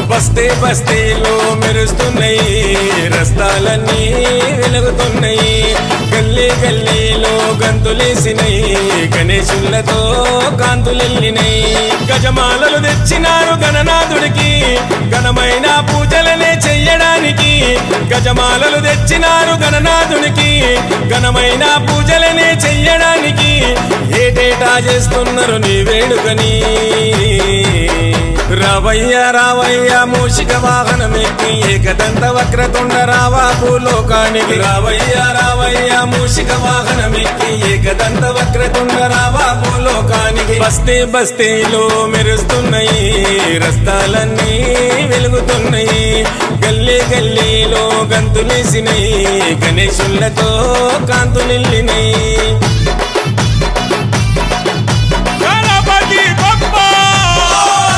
బస్తీ బస్తీలో మెరుస్తున్నాయి, రస్తాలన్నీ వెలుగుతున్నాయి, గల్లీ గల్లీలో గంతులేసినాయి, గణేశులతో కాంతులెల్లినాయి. గజమాలలు తెచ్చినారు గణనాథుడికి, ఘనమైన పూజలనే చెయ్యడానికి. గజమాలలు తెచ్చినారు గణనాథునికి, ఘనమైన పూజలనే చెయ్యడానికి. ఏటేటా చేస్తున్నారు నీ వేడుకని. రావయ్య రావయ్య మూషిక వాహనమెక్కి, ఏకదంత వక్రతుండ రావా భూలోకానికి. రావయ్య రావయ్య మూషిక వాహనమెక్కి, ఏకదంత వక్రతుండ రావా భూలోకానికి. బస్తీ బస్తీలో మెరుస్తున్నాయి, రస్తాలన్నీ వెలుగుతున్నాయి, గల్లీ గల్లీలో గంతులేసినాయి, గణేశులతో కాంతులెల్లినాయి.